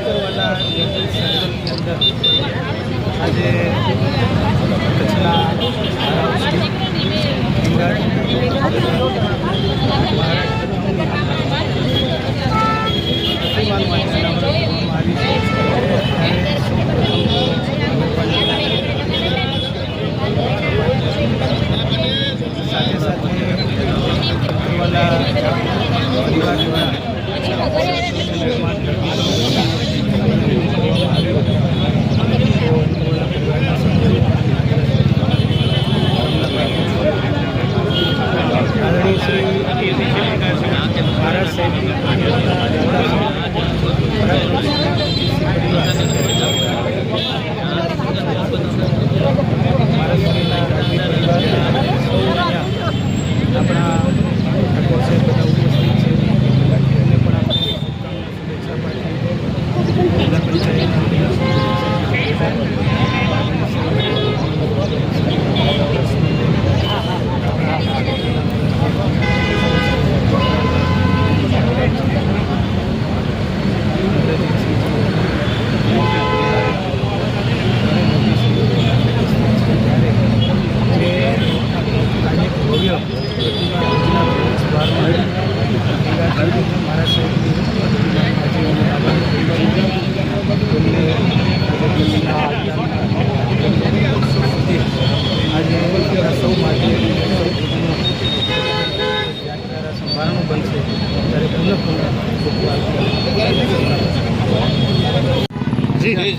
એન્કરવાલા સર્કલની અંદર આજે કચ્છના સાથે સાથે એન્કરવાલા પરિવાર દ્વારા આદરણીય શ્રી મહારાજ સાહેબની આપણા ઠાકોર સાહેબ બધા ઉપસ્થિત છે. એમને પણ આપણે શુભેચ્છા પાઠવી જિલ્લા પંચાયતના સૌ માટે સંભાળવાનું બનશે ત્યારે એમને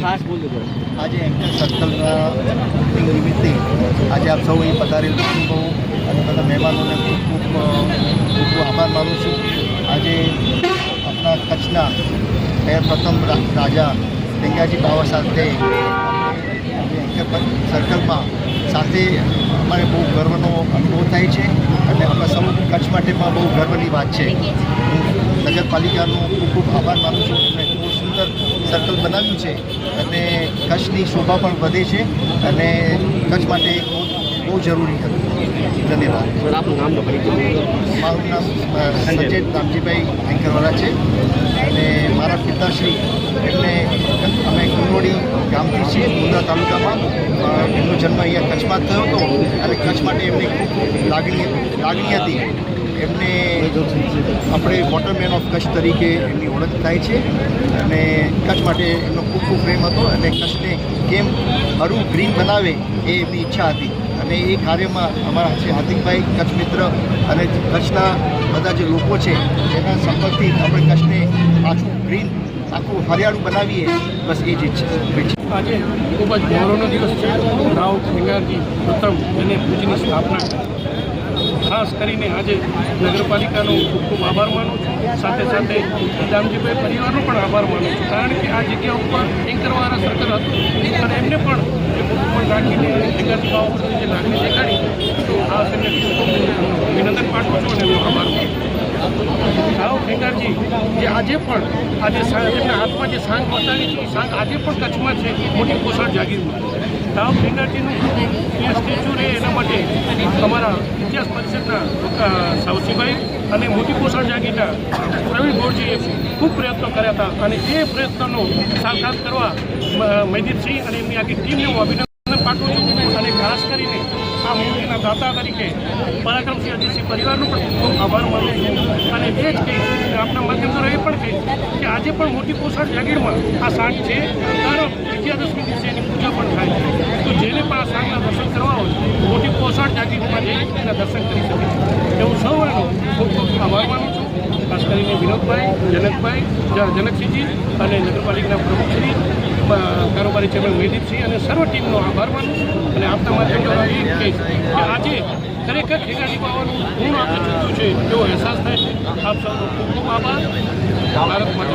ખાસ બોલ્યું આજે એન્કર સર્કલના નિમિત્તે આજે આપ સૌ અહીં પધારેલ કુટુંબો અને બધા મહેમાનોને ખૂબ ખૂબ આભાર માનું છું. આજે આપણા કચ્છના પ્રથમ રાજા ગંગાજી બાવા સાથે એન્કર સર્કલમાં સાથે અમારે બહુ ગર્વનો અનુભવ થાય છે અને અમે સૌ કચ્છ માટે પણ બહુ ગર્વની વાત છે. હું નગરપાલિકાનો ખૂબ ખૂબ આભાર માનું છું. એમણે બહુ સુંદર સર્કલ બનાવ્યું છે અને કચ્છની શોભા પણ વધે છે અને કચ્છ માટે બહુ જરૂરી હતું. ધન્યવાદ. આપનું નામ તો મારું નામ સંજય રામજીભાઈ એન્કરવાલા છે અને મારા પિતાશ્રી એમને અમે કુંડોળી ગામથી છીએ, મુંદ્રા તાલુકામાં. એમનો જન્મ અહીંયા કચ્છમાં થયો હતો અને કચ્છ માટે એમને ખૂબ લાગણી હતી. એમને આપણે વોટરમેન ઓફ કચ્છ તરીકે એમની ઓળખ થાય છે અને કચ્છ માટે એમનો ખૂબ ખૂબ પ્રેમ હતો અને કચ્છને કેમ હરું ગ્રીન બનાવે એ એમની ઈચ્છા હતી અને એ કાર્યમાં અમારા છે હાર્દિકભાઈ કચ્છ મિત્ર અને કચ્છના બધા જે લોકો છે એના સંપર્કથી આપણે કચ્છને પાછું ગ્રીન આખું હરિયાળું બનાવીએ, બસ એ જ ઈચ્છા. આજે ખૂબ જ ગૌરવનો દિવસ છે. રાવ ખેંગારજી પ્રથમ અને ભુજની સ્થાપના. ખાસ કરીને આજે નગરપાલિકાનો ખૂબ ખૂબ આભાર માનું છું. સાથે સાથે દામજીભાઈ પરિવારનો પણ આભાર માનું છું, કારણ કે આ જગ્યા ઉપર એન્કરવાળા સર્કલ હતું અને એમને પણ રાખીને ખેંગારજી બાવા પ્રત્યે જે લાગણી દેખાડી તો આ એમને ખૂબ અભિનંદન પાઠવું છું અને એમનો આભાર માનું છું. રાવ ખેંગારજી જે આજે પણ એમના હાથમાં જે સાંગ બતાવી છે એ સાંગ આજે પણ કચ્છમાં છે, મોટી કોસાડ જાગીરમાં. રાવ ખેંગારજીનું જે સ્ટેચ્યુ રહે એના માટે અમારા ઇતિહાસ પરિષદના સાવસીભાઈ અને મોટી કોસાડ જાગીરના પ્રવીણ ગોળજીએ ખૂબ પ્રયત્નો કર્યા હતા અને એ પ્રયત્નોનો સાકાર કરવા મૈદીરસિંહ અને એમની આખી ટીમને હું અભિનંદન પાઠવું છું અને ખાસ કરીને આ મૂર્તિના દાતા તરીકે પરાક્રમસિંહ અજીતસિંહ પરિવારનો પણ ખૂબ આભાર માનું છું અને એ જ કહીશ આપણા માધ્યમ દ્વારા એ પણ કહીશ કે આજે પણ મોટી કોસાડ જાગીરમાં આ સાંગ છે. દર વિજયાદશમી દિવસે એની પૂજા પણ થાય છે. તો જેને પણ આ સાંગના દર્શન કરવા હોય મોટી કોસાડ જાગીરમાં જઈ એના દર્શન કરી શકે છે. એવું સૌનો ખૂબ ખૂબ આભાર માનું છું. ખાસ કરીને વિનોદભાઈ, જનકભાઈ, જનકસિંહજી અને નગરપાલિકાના પ્રમુખશ્રી, કારોબારી ચેરમેન મૈદીરસિંહ અને સર્વ ટીમનો આભાર માનું છું અને આપના માધ્યમ દ્વારા એ કહીશ કે આજે ખરેખર ખેંગારજી બાવાનું ઋણ આપણે ચૂક્યું છે એવો અહેસાસ થાય છે. આપ સૌનો ખૂબ ખૂબ આભાર. ભારત માટે